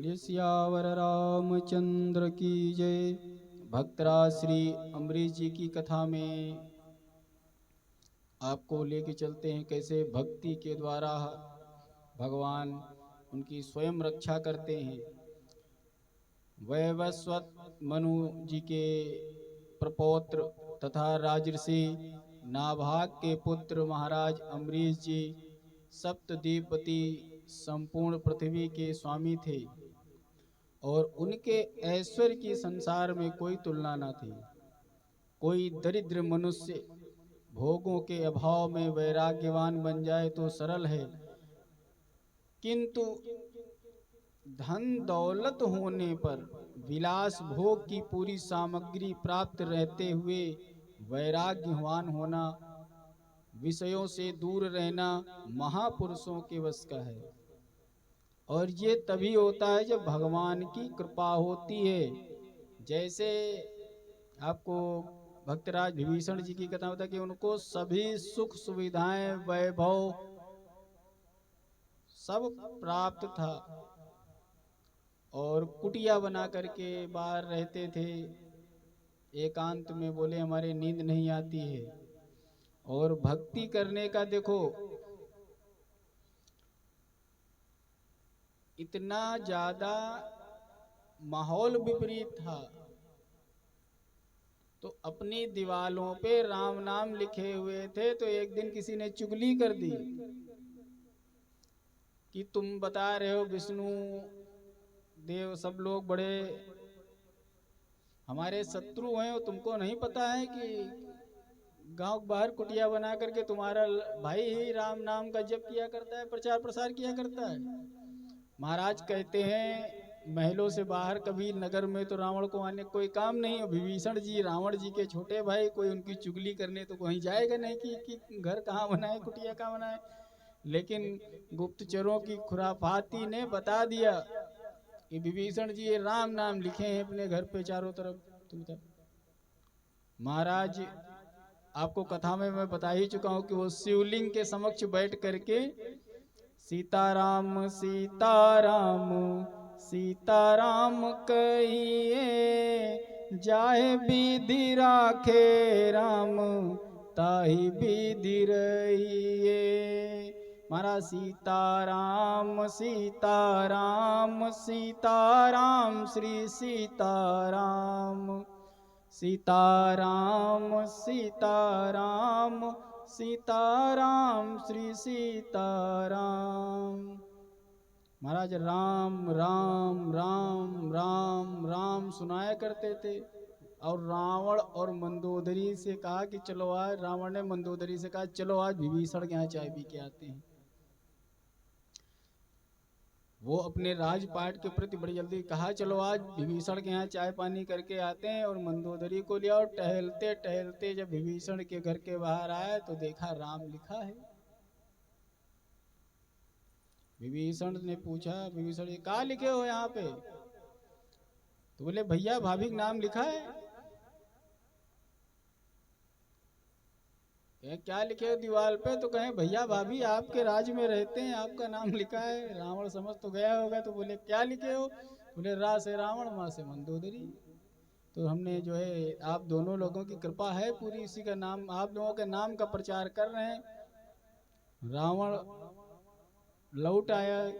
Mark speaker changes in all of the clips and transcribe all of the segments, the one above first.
Speaker 1: बोलिए सियावर रामचंद्र की जय। भक्तराज श्री अम्बरीश जी की कथा में आपको लेके चलते हैं कैसे भक्ति के द्वारा भगवान उनकी स्वयं रक्षा करते हैं। वैवस्वत मनु जी के प्रपौत्र तथा राजर्षि नाभाग के पुत्र महाराज अम्बरीश जी सप्तद्वीपति संपूर्ण पृथ्वी के स्वामी थे और उनके ऐश्वर्य की संसार में कोई तुलना न थी। कोई दरिद्र मनुष्य भोगों के अभाव में वैराग्यवान बन जाए तो सरल है, किंतु धन दौलत होने पर विलास भोग की पूरी सामग्री प्राप्त रहते हुए वैराग्यवान होना, विषयों से दूर रहना महापुरुषों के वश का है। और ये तभी होता है जब भगवान की कृपा होती है। जैसे आपको भक्तराज विभीषण जी की कथा होता कि उनको सभी सुख सुविधाएं वैभव सब प्राप्त था और कुटिया बना करके बाहर रहते थे। एकांत में बोले हमारे नींद नहीं आती है। और भक्ति करने का देखो इतना ज्यादा माहौल विपरीत था, तो अपनी दीवालों पे राम नाम लिखे हुए थे। तो एक दिन किसी ने चुगली कर दी कि तुम बता रहे हो विष्णु देव सब लोग बड़े हमारे शत्रु हैं और तुमको नहीं पता है कि गांव बाहर कुटिया बना करके तुम्हारा भाई ही राम नाम का जप किया करता है, प्रचार प्रसार किया करता है। महाराज कहते हैं महलों से बाहर कभी नगर में तो रावण को आने कोई काम नहीं है। विभीषण जी रावण जी के छोटे भाई, कोई उनकी चुगली करने तो कहीं जाएगा नहीं कि घर कहाँ बनाए कुटिया कहाँ बनाए। लेकिन गुप्तचरों की खुराफाती ने बता दिया कि विभीषण जी ये राम नाम लिखे हैं अपने घर पे चारों तरफ। महाराज आपको कथा में मैं बता ही चुका हूं कि वो शिवलिंग के समक्ष बैठ करके सीताराम सीताराम सीताराम कहिए, जाहे विधि राखे राम ताहि विधि रहिए। महाराज सीताराम सीताराम सीताराम श्री सीताराम सीताराम सीताराम सीताराम श्री सीताराम। महाराज राम राम राम राम राम सुनाया करते थे। और रावण और मंदोदरी से कहा कि चलो आज, रावण ने मंदोदरी से कहा चलो आज विभीषण के यहाँ चाय पी के आते हैं। वो अपने राजपाट के प्रति बड़ी जल्दी कहा चलो आज विभीषण के यहाँ चाय पानी करके आते हैं। और मंदोदरी को लिया और टहलते टहलते जब विभीषण के घर के बाहर आए तो देखा राम लिखा है। विभीषण ने पूछा विभीषण ये कहाँ लिखे हो यहाँ पे? तो बोले भैया भाभी का नाम लिखा है। क्या लिखे हो दीवार पे? तो कहें भैया भाभी आपके राज में रहते हैं, आपका नाम लिखा है। रावण समझ तो गया होगा, तो बोले क्या लिखे हो? बोले रा से रावण माँ से मंदोदरी। तो हमने जो है आप दोनों लोगों की कृपा है पूरी, इसी का नाम आप लोगों के नाम का प्रचार कर रहे हैं। रावण लौट आया।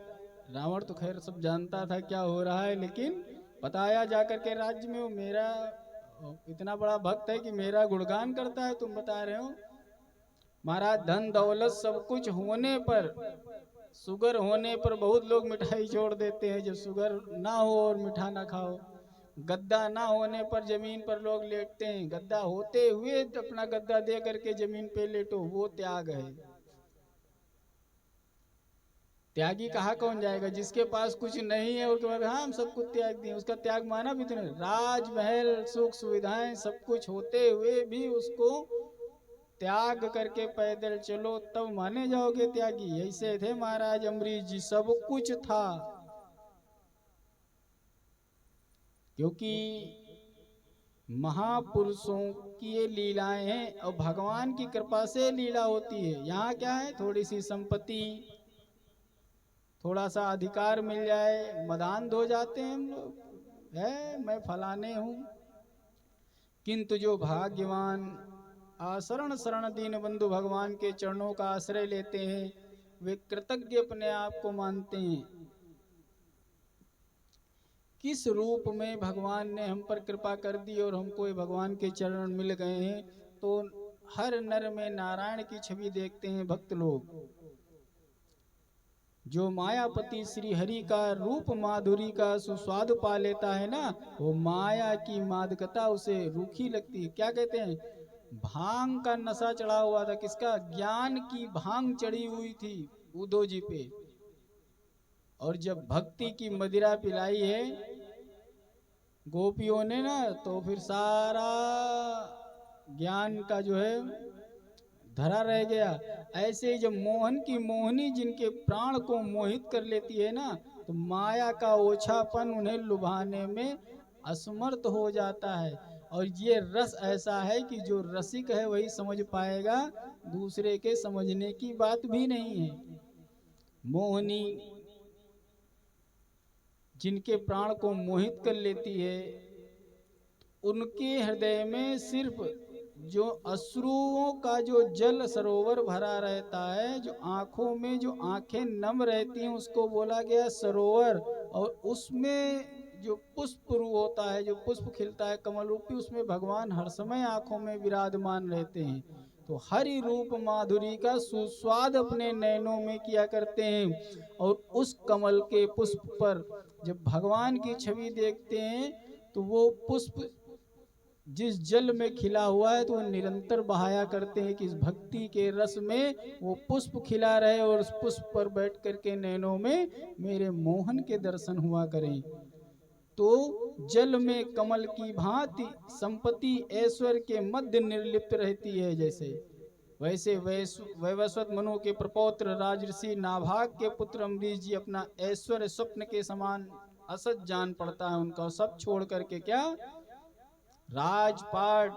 Speaker 1: रावण तो खैर सब जानता था क्या हो रहा है, लेकिन बताया जाकर के राज्य में वो मेरा इतना बड़ा भक्त है कि मेरा गुणगान करता है, तुम बता रहे हो। महाराज धन दौलत सब कुछ होने पर, शुगर होने पर बहुत लोग मिठाई छोड़ देते हैं। जब शुगर ना हो और मिठा ना खाओ। गद्दा ना होने पर जमीन पर लोग लेटते हैं, गद्दा होते हुए अपना गद्दा दे करके जमीन पे लेटो, वो त्याग है। त्यागी कहा कौन जाएगा? जिसके पास कुछ नहीं है उसके बाद हाँ हम सब कुछ त्याग दिए, उसका त्याग माना भी तो नहीं। राजमहल सुख सुविधाएं सब कुछ होते हुए भी उसको त्याग करके पैदल चलो तब माने जाओगे त्यागी। ऐसे थे महाराज अम्बरीश जी, सब कुछ था। क्योंकि महापुरुषों की ये लीलाएं हैं और भगवान की कृपा से लीला होती है। यहाँ क्या है, थोड़ी सी संपत्ति, थोड़ा सा अधिकार मिल जाए मदान्ध हो जाते हैं हम लोग, है मैं फलाने हूँ। किंतु जो भाग्यवान आशरण शरण दीन बंधु भगवान के चरणों का आश्रय लेते हैं, वे कृतज्ञ अपने आप को मानते हैं। किस रूप में भगवान ने हम पर कृपा कर दी और हमको ये भगवान के चरण मिल गए हैं, तो हर नर में नारायण की छवि देखते हैं भक्त लोग। जो मायापति श्री हरि का रूप माधुरी का सुस्वाद पा लेता है ना, वो माया की मादकता उसे रूखी लगती है। क्या कहते हैं, भांग का नशा चढ़ा हुआ था, किसका, ज्ञान की भांग चढ़ी हुई थी उद्धव जी पे। और जब भक्ति की मदिरा पिलाई है गोपियों ने ना, तो फिर सारा ज्ञान का जो है धरा रह गया। ऐसे ही जब मोहन की मोहनी जिनके प्राण को मोहित कर लेती है ना, तो माया का ओछापन उन्हें लुभाने में असमर्थ हो जाता है। और ये रस ऐसा है कि जो रसिक है वही समझ पाएगा, दूसरे के समझने की बात भी नहीं है। मोहनी जिनके प्राण को मोहित कर लेती है, उनके हृदय में सिर्फ जो अश्रुओं का जो जल सरोवर भरा रहता है, जो आंखों में जो आंखें नम रहती हैं, उसको बोला गया सरोवर। और उसमें जो पुष्प होता है, जो पुष्प खिलता है कमल रूपी, उसमें भगवान हर समय आंखों में विराजमान रहते हैं। तो हरि रूप माधुरी का सुस्वाद अपने नैनों में किया करते हैं। और उस कमल के पुष्प पर जब भगवान की छवि देखते हैं, तो वो पुष्प जिस जल में खिला हुआ है, तो वो निरंतर बहाया करते हैं कि इस भक्ति के रस में वो पुष्प खिला रहे और उस पुष्प पर बैठ करके नैनों में मेरे मोहन के दर्शन हुआ करें। तो जल में कमल की भांति संपत्ति ऐश्वर्य के मध्य निर्लिप्त रहती है, जैसे वैसे वैवस्वत मनु के प्रपौत्र राजऋषि नाभाग के पुत्र अम्बरीश जी अपना ऐश्वर्य स्वप्न के समान असत जान पड़ता है उनका। सब छोड़ करके क्या, राजपाट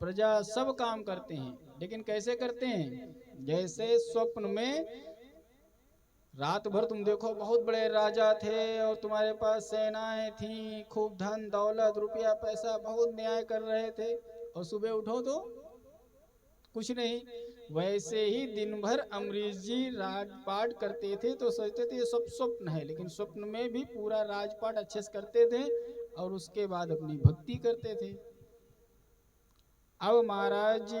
Speaker 1: प्रजा सब काम करते हैं, लेकिन कैसे करते हैं, जैसे स्वप्न में रात भर तुम देखो बहुत बड़े राजा थे और तुम्हारे पास सेनाएं थी, खूब धन दौलत रुपया पैसा बहुत न्याय कर रहे थे, और सुबह उठो तो कुछ नहीं। वैसे ही दिन भर अम्बरीश जी राजपाट करते थे, तो सोचते थे ये सब स्वप्न है, लेकिन स्वप्न में भी पूरा राजपाट अच्छे से करते थे और उसके बाद अपनी भक्ति करते थे। अब महाराज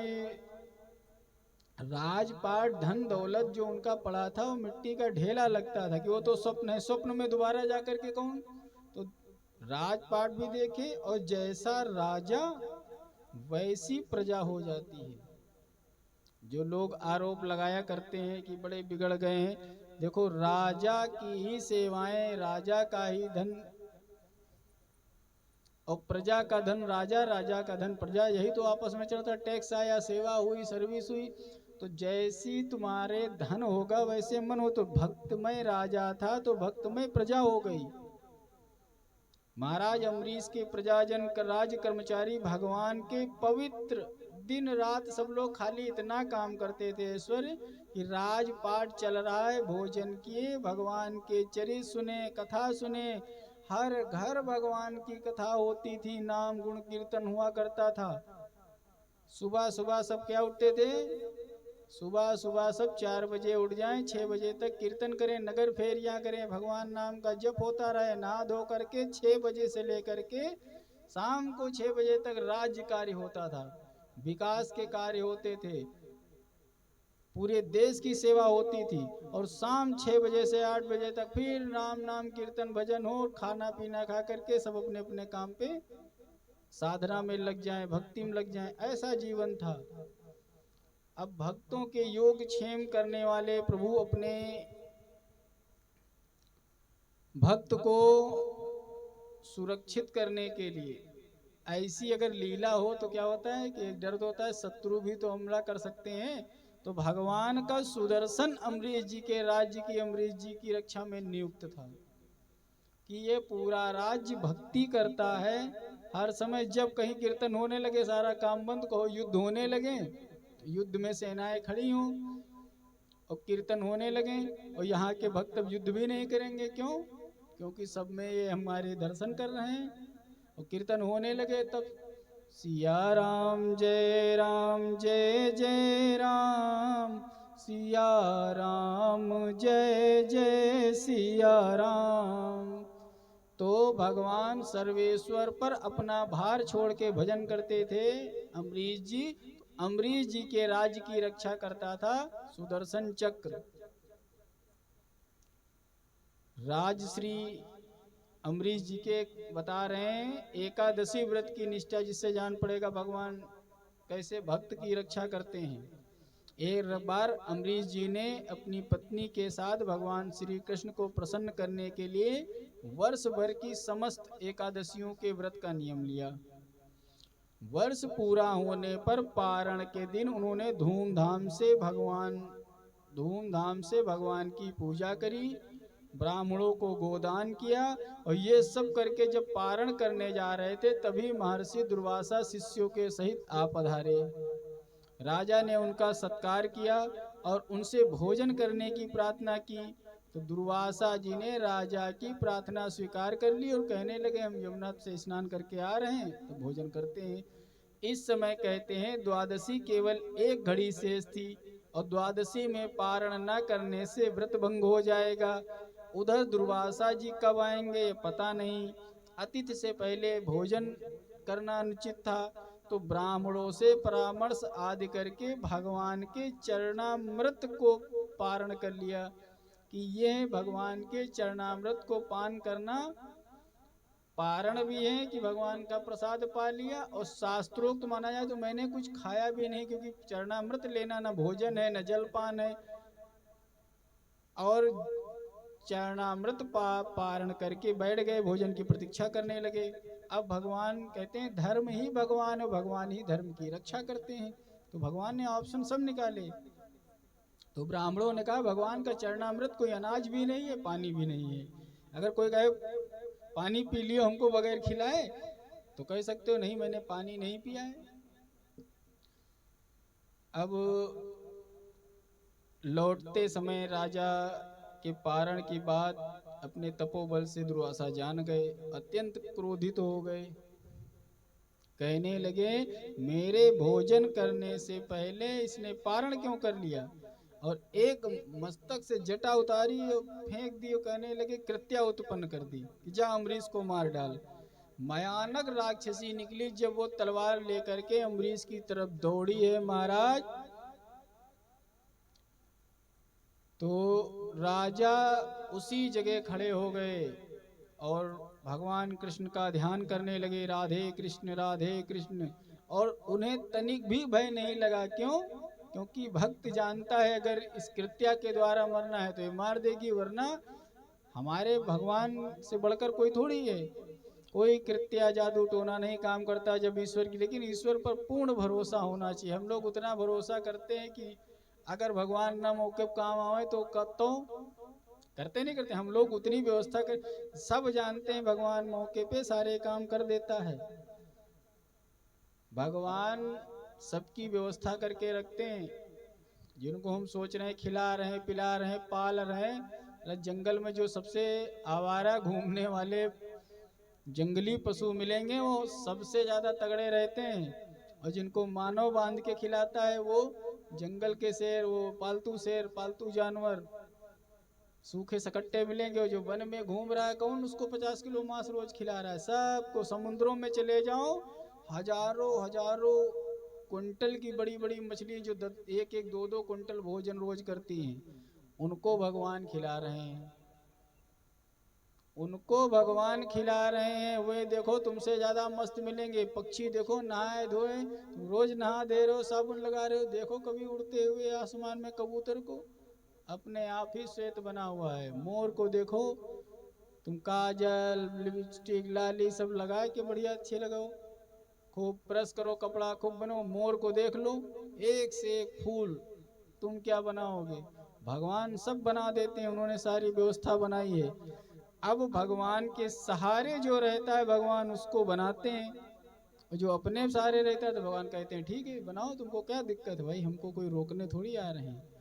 Speaker 1: राजपाट धन दौलत जो उनका पड़ा था, वो मिट्टी का ढेला लगता था कि वो तो स्वप्न है, स्वप्न में दोबारा जाकर के कौन, तो राजपाट भी देखे और जैसा राजा वैसी प्रजा हो जाती है। जो लोग आरोप लगाया करते हैं कि बड़े बिगड़ गए हैं, देखो राजा की ही सेवाएं, राजा का ही धन और प्रजा का धन राजा, राजा का धन प्रजा, यही तो आपस में चलता। टैक्स आया, सेवा हुई, सर्विस हुई, तो जैसी तुम्हारे धन होगा वैसे मन हो। तो भक्तमय राजा था तो भक्तमय प्रजा हो गई। महाराज अम्बरीश के प्रजाजन राज कर्मचारी भगवान के पवित्र, दिन रात सब लोग खाली इतना काम करते थे ऐश्वर्य कि राजपाट चल रहा है, भोजन किए, भगवान के चरित्र सुने, कथा सुने, हर घर भगवान की कथा होती थी, नाम गुण कीर्तन हुआ करता था। सुबह सुबह सब क्या उठते थे, सुबह सुबह सब 4 बजे उठ जाएं, 6 बजे तक कीर्तन करें, नगर फेरियां करें, भगवान नाम का जप होता रहे, नहा धो करके 6 बजे से लेकर के शाम को 6 बजे तक राज्य कार्य होता था, विकास के कार्य होते थे, पूरे देश की सेवा होती थी। और शाम 6 बजे से 8 बजे तक फिर राम नाम कीर्तन भजन हो, खाना पीना खा करके सब अपने अपने काम पे साधना में लग जाएं, भक्ति में लग जाएं, ऐसा जीवन था। अब भक्तों के योग क्षेम करने वाले प्रभु अपने भक्त को सुरक्षित करने के लिए ऐसी अगर लीला हो तो क्या होता है कि एक डर तो होता है, शत्रु भी तो हमला कर सकते हैं। तो भगवान का सुदर्शन अम्बरीश जी के राज्य की, अम्बरीश जी की रक्षा में नियुक्त था कि ये पूरा राज्य भक्ति करता है। हर समय जब कहीं कीर्तन होने लगे सारा काम बंद, कहो युद्ध होने लगे, युद्ध में सेनाएं खड़ी हों, और कीर्तन होने लगे, और यहाँ के भक्त अब युद्ध भी नहीं करेंगे। क्यों? क्योंकि सब में ये हमारे दर्शन कर रहे हैं। और कीर्तन होने लगे तब सिया राम जय जय राम, सिया राम जय जय सिया राम। तो भगवान सर्वेश्वर पर अपना भार छोड़ के भजन करते थे अम्बरीश जी। अम्बरीश जी के राज्य की रक्षा करता था सुदर्शन चक्र। राजश्री अम्बरीश जी के बता रहे हैं, एकादशी व्रत की निष्ठा जिससे जान पड़ेगा भगवान कैसे भक्त की रक्षा करते हैं। एक बार अम्बरीश जी ने अपनी पत्नी के साथ भगवान श्री कृष्ण को प्रसन्न करने के लिए वर्ष भर की समस्त एकादशियों के व्रत का नियम लिया। वर्ष पूरा होने पर पारण के दिन उन्होंने धूमधाम से भगवान की पूजा करी, ब्राह्मणों को गोदान किया। और ये सब करके जब पारण करने जा रहे थे तभी महर्षि दुर्वासा शिष्यों के सहित आ पधारे। राजा ने उनका सत्कार किया और उनसे भोजन करने की प्रार्थना की। तो दुर्वासा जी ने राजा की प्रार्थना स्वीकार कर ली और कहने लगे, हम यमुना से स्नान करके आ रहे हैं तो भोजन करते हैं। इस समय कहते हैं द्वादशी केवल एक घड़ी शेष थी और द्वादशी में पारण न करने से व्रत भंग हो जाएगा। उधर दुर्वासा जी कब आएंगे पता नहीं। अतिथि से पहले भोजन करना अनुचित था, तो ब्राह्मणों से परामर्श आदि करके भगवान के चरणामृत को पारण कर लिया कि यह भगवान के चरणामृत को पान करना पारण भी है कि भगवान का प्रसाद पा लिया। और शास्त्रोक्त माना जाए तो मैंने कुछ खाया भी नहीं, क्योंकि चरणामृत लेना न भोजन है न जलपान है। और चरणामृत पारण करके बैठ गए, भोजन की प्रतीक्षा करने लगे। अब भगवान कहते हैं धर्म ही भगवान है, भगवान ही धर्म की रक्षा करते हैं। तो भगवान ने ऑप्शन सब निकाले। तो ब्राह्मणों ने कहा भगवान का चरणामृत कोई अनाज भी नहीं है, पानी भी नहीं है। अगर कोई कहे पानी पी लियो हमको बगैर खिलाए, तो कह सकते हो नहीं मैंने पानी नहीं पिया है। अब लौटते समय राजा के पारण की बात अपने तपोबल से दुर्वासा जान गए, अत्यंत क्रोधित हो गए। कहने लगे मेरे भोजन करने से पहले इसने पारण क्यों कर लिया? और एक मस्तक से जटा उतारी और फेंक दी। कहने लगे कृत्या उत्पन्न कर दी कि जा अम्बरीश को मार डाल। भयानक राक्षसी निकली जब वो तलवार लेकर के अम्बरीश की तरफ दौड़ी है महाराज, तो राजा उसी जगह खड़े हो गए और भगवान कृष्ण का ध्यान करने लगे, राधे कृष्ण। और उन्हें तनिक भी भय नहीं लगा। क्यों? क्योंकि भक्त जानता है अगर इस कृत्या के द्वारा मरना है तो ये मार देगी, वरना हमारे भगवान से बढ़कर कोई थोड़ी है। कोई कृत्या जादू टोना नहीं काम करता जब ईश्वर की, लेकिन ईश्वर पर पूर्ण भरोसा होना चाहिए। हम लोग उतना भरोसा करते हैं कि अगर भगवान ना मौके पर काम आए तो करते नहीं करते। हम लोग उतनी व्यवस्था कर, सब जानते हैं भगवान मौके पे सारे काम कर देता है। भगवान सबकी व्यवस्था करके रखते हैं। जिनको हम सोच रहे हैं खिला रहे हैं पिला रहे हैं पाल रहे हैं, जंगल में जो सबसे आवारा घूमने वाले जंगली पशु मिलेंगे वो सबसे ज्यादा तगड़े रहते हैं। और जिनको मानव बांध के खिलाता है वो जंगल के शेर, वो पालतू शेर, पालतू जानवर सूखे सकट्टे मिलेंगे। और जो वन में घूम रहा है कौन उसको 50 किलो मांस रोज खिला रहा है? सबको समुद्रों में चले जाओ, हजारों कुंटल की बड़ी बड़ी मछली जो एक एक दो कुंटल भोजन रोज करती हैं, उनको भगवान खिला रहे हैं। उनको भगवान खिला रहे हैं। वे देखो तुमसे ज्यादा मस्त मिलेंगे। पक्षी देखो नहाए धोए, तुम रोज नहा दे रहे हो, साबुन लगा रहे हो। देखो कभी उड़ते हुए आसमान में कबूतर को, अपने आप ही श्वेत बना हुआ है। मोर को देखो तुम काजल लिपस्टिक लाली सब लगा के बढ़िया अच्छे लगाओ, खूब प्रेस करो, कपड़ा खूब बनो। मोर को देख लो एक से एक फूल, तुम क्या बनाओगे? भगवान सब बना देते हैं, उन्होंने सारी व्यवस्था बनाई है। अब भगवान के सहारे जो रहता है भगवान उसको बनाते हैं। जो अपने सहारे रहता है तो भगवान कहते हैं ठीक है बनाओ, तुमको क्या दिक्कत है भाई, हमको कोई रोकने थोड़ी आ रहे हैं।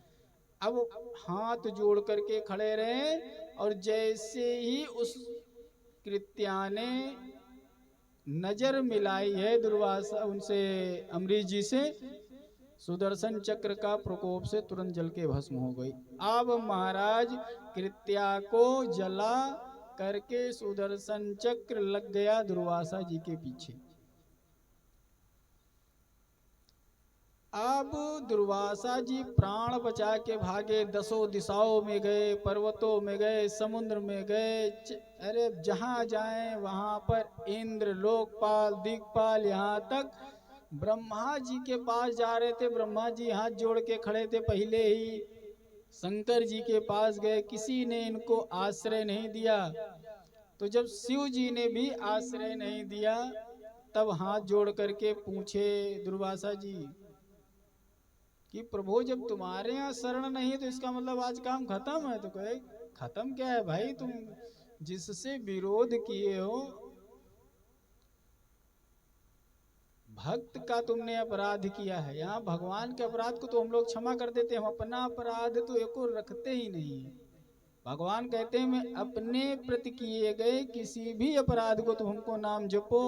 Speaker 1: अब हाथ जोड़ करके खड़े रहे, और जैसे ही उस कृत्या ने नजर मिलाई है दुर्वासा उनसे, अम्बरीश जी से, सुदर्शन चक्र का प्रकोप से तुरंत जल के भस्म हो गई। अब महाराज कृत्या को जला करके सुदर्शन चक्र लग गया दुर्वासा जी के पीछे। अब दुर्वासा जी प्राण बचा के भागे, दसों दिशाओं में गए, पर्वतों में गए, समुद्र में गए, अरे जहां जाएं वहां पर इंद्र, लोकपाल, दिक्पाल, यहाँ तक ब्रह्मा जी के पास जा रहे थे। ब्रह्मा जी हाथ जोड़ के खड़े थे, पहले ही शंकर जी के पास गए, किसी ने इनको आश्रय नहीं दिया। तो जब शिव जी ने भी आश्रय नहीं दिया, तब हाथ जोड़ करके पूछे दुर्वासा जी कि प्रभु जब तुम्हारे यहाँ शरण नहीं तो इसका मतलब आज काम खत्म है। तो कहे खत्म क्या है भाई, तुम जिससे विरोध किए हो, भक्त का तुमने अपराध किया है। यहाँ भगवान के अपराध को तो हम लोग क्षमा कर देते हैं, हम अपना अपराध तो एको रखते ही नहीं है। भगवान कहते हैं मैं अपने प्रति किए गए किसी भी अपराध को तुम हमको नाम जपो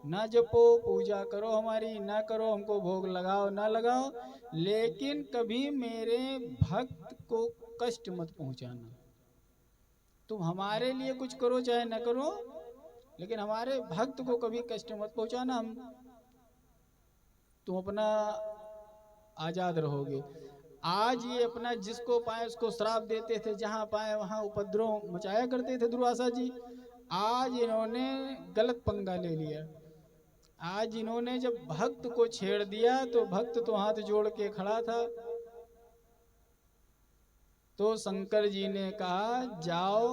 Speaker 1: ना जपो, पूजा करो हमारी ना करो, हमको भोग लगाओ ना लगाओ, लेकिन कभी मेरे भक्त को कष्ट मत पहुंचाना। तुम हमारे लिए कुछ करो चाहे ना करो, लेकिन हमारे भक्त को कभी कष्ट मत पहुंचाना, हम तुम अपना आजाद रहोगे। आज ये अपना जिसको पाए उसको श्राप देते थे, जहां पाए वहां उपद्रव मचाया करते थे दुर्वासा जी। आज इन्होंने गलत पंगा ले लिया। आज इन्होंने जब भक्त को छेड़ दिया, तो भक्त तो हाथ जोड़ के खड़ा था। तो शंकर जी ने कहा जाओ,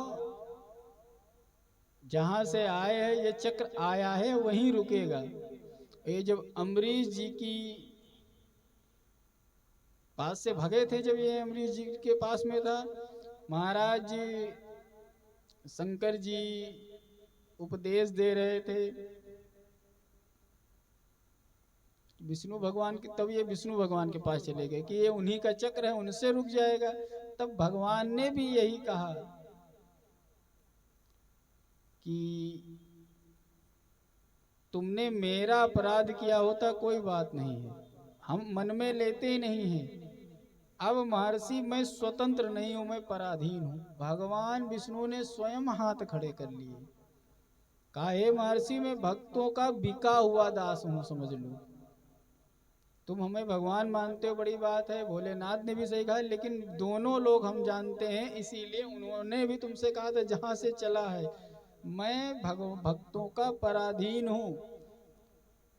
Speaker 1: जहां से आए हैं ये चक्र आया है वहीं रुकेगा। ये जब अम्बरीश जी की पास से भगे थे, जब ये अम्बरीश जी के पास में था, महाराज जी शंकर जी उपदेश दे रहे थे विष्णु भगवान के, तब ये विष्णु भगवान के पास चले गए कि ये उन्हीं का चक्र है, उनसे रुक जाएगा। तब भगवान ने भी यही कहा कि तुमने मेरा अपराध किया होता कोई बात नहीं है, हम मन में लेते ही नहीं हैं। अब महर्षि मैं स्वतंत्र नहीं हूं, मैं पराधीन हूं। भगवान विष्णु ने स्वयं हाथ खड़े कर लिए, कहा हे महर्षि मैं भक्तों का बिका हुआ दास हूं, समझ लो। तुम हमें भगवान मानते हो बड़ी बात है, भोलेनाथ ने भी सही कहा, लेकिन दोनों लोग हम जानते हैं, इसीलिए उन्होंने भी तुमसे कहा था जहां से चला है। मैं भक्तों का पराधीन हूं।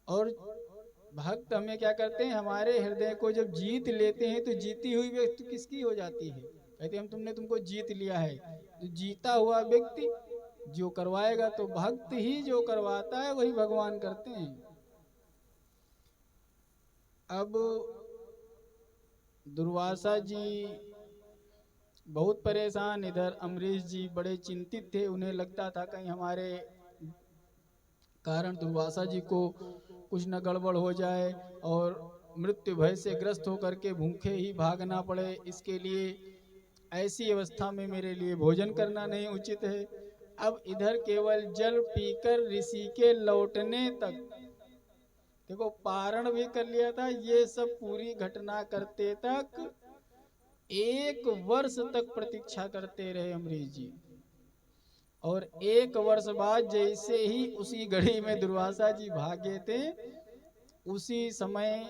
Speaker 1: और भक्त हमें क्या करते हैं, हमारे हृदय को जब जीत लेते हैं तो जीती हुई व्यक्ति किसकी हो जाती है, कहते हम तुमको जीत लिया है। तो जीता हुआ व्यक्ति जो करवाएगा, तो भक्त ही जो करवाता है वही भगवान करते हैं। अब दुर्वासा जी बहुत परेशान, इधर अम्बरीश जी बड़े चिंतित थे। उन्हें लगता था कहीं हमारे कारण दुर्वासा जी को कुछ न गड़बड़ हो जाए और मृत्यु भय से ग्रस्त होकर के भूखे ही भागना पड़े। इसके लिए ऐसी अवस्था में मेरे लिए भोजन करना नहीं उचित है। अब इधर केवल जल पीकर ऋषि के लौटने तक, देखो पारण भी कर लिया था, ये सब पूरी घटना करते तक 1 वर्ष तक प्रतीक्षा करते रहे अम्बरीश जी। और 1 वर्ष बाद जैसे ही उसी घड़ी में दुर्वासा जी भागे थे, उसी समय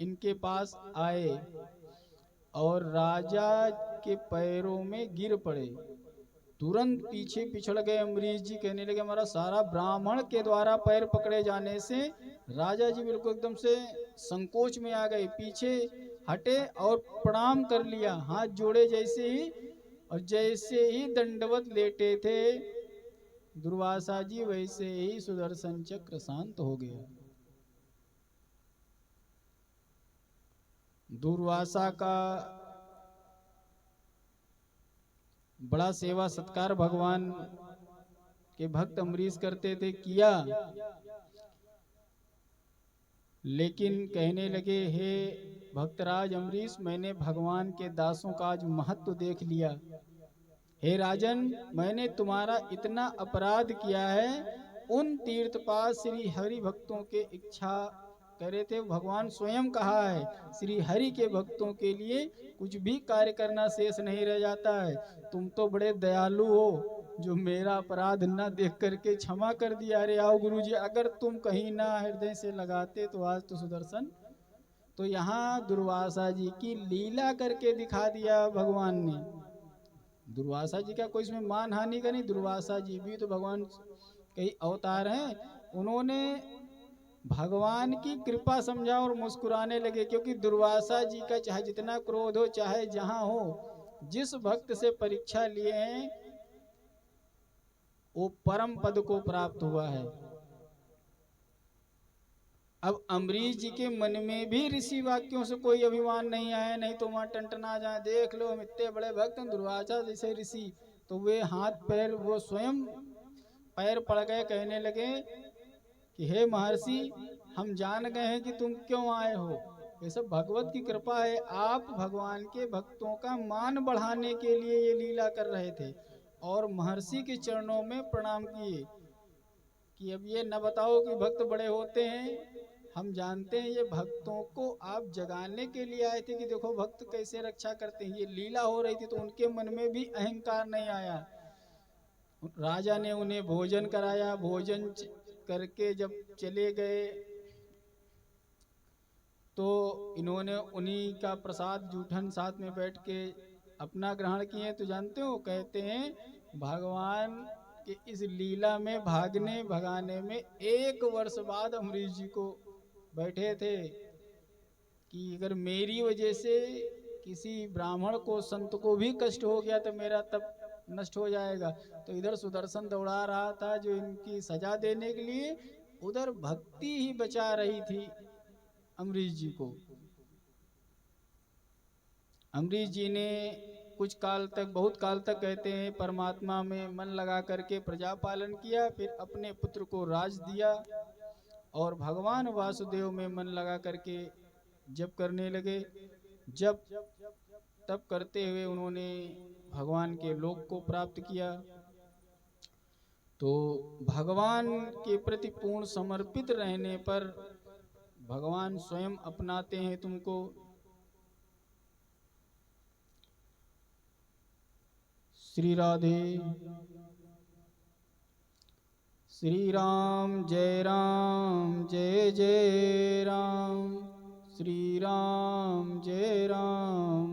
Speaker 1: इनके पास आए और राजा के पैरों में गिर पड़े। तुरंत पीछे पिछड़ गए अम्बरीश जी, कहने लगे हमारा सारा ब्राह्मण के द्वारा पैर पकड़े जाने से राजा जी बिल्कुल एकदम से संकोच में आ गए, पीछे हटे और प्रणाम कर लिया हाथ जोड़े जैसे ही। और जैसे ही दंडवत लेटे थे दुर्वासा जी, वैसे ही सुदर्शन चक्र शांत हो गया। दुर्वासा का बड़ा सेवा सत्कार भगवान के भक्त अम्बरीश करते थे, किया। लेकिन कहने लगे हे भक्तराज अम्बरीश, मैंने भगवान के दासों का आज महत्व देख लिया। हे राजन, मैंने तुम्हारा इतना अपराध किया है, उन तीर्थपाद श्री हरि भक्तों के इच्छा करे थे, भगवान स्वयं कहा है श्री हरि के भक्तों के लिए कुछ भी कार्य करना शेष नहीं रह जाता है। तुम तो बड़े दयालु हो जो मेरा अपराध न देख करके क्षमा कर दिया। अरे आओ गुरुजी, अगर तुम कहीं ना हृदय से लगाते तो आज तो सुदर्शन। तो यहाँ दुर्वासा जी की लीला करके दिखा दिया भगवान ने। दुर्वासा जी का कोई इसमें मान हानि का नहीं, दुर्वासा जी भी तो भगवान कई अवतार हैं। उन्होंने भगवान की कृपा समझा और मुस्कुराने लगे, क्योंकि दुर्वासा जी का चाहे जितना क्रोध हो, चाहे जहां हो, जिस भक्त से परीक्षा लिए हैं वो परम पद को प्राप्त हुआ है। अब अम्बरीश जी के मन में भी ऋषि वाक्यों से कोई अभिमान नहीं आया, नहीं तो वहां टंटना जाए, देख लो हम इतने बड़े भक्त हैं, दुर्वासा जैसे ऋषि। तो वे हाथ पैर, वो स्वयं पैर पड़ गए, कहने लगे कि हे महर्षि, हम जान गए हैं कि तुम क्यों आए हो। ये सब भगवत की कृपा है। आप भगवान के भक्तों का मान बढ़ाने के लिए ये लीला कर रहे थे और महर्षि के चरणों में प्रणाम किए कि अब ये न बताओ कि भक्त बड़े होते हैं, हम जानते हैं ये भक्तों को आप जगाने के लिए आए थे कि देखो भक्त कैसे रक्षा करते हैं। ये लीला हो रही थी तो उनके मन में भी अहंकार नहीं आया। राजा ने उन्हें भोजन कराया, भोजन करके जब चले गए तो इन्होंने उन्हीं का प्रसाद जूठन साथ में बैठ के अपना ग्रहण किए। तो जानते हो, कहते हैं भगवान के इस लीला में भागने भगाने में 1 वर्ष बाद अम्बरीश जी को बैठे थे कि अगर मेरी वजह से किसी ब्राह्मण को, संत को भी कष्ट हो गया तो मेरा तब नष्ट हो जाएगा। तो इधर सुदर्शन दौड़ा रहा था जो इनकी सजा देने के लिए, उधर भक्ति ही बचा रही थी अम्बरीश जी को। अम्बरीश जी ने कुछ काल तक, बहुत काल तक कहते हैं, परमात्मा में मन लगा करके प्रजा पालन किया, फिर अपने पुत्र को राज दिया और भगवान वासुदेव में मन लगा करके जप करने लगे। जब तप करते हुए उन्होंने भगवान के लोक को प्राप्त किया। तो भगवान के प्रति पूर्ण समर्पित रहने पर भगवान स्वयं अपनाते हैं तुमको। श्री राधे। श्री राम जय जय राम, श्री राम जय राम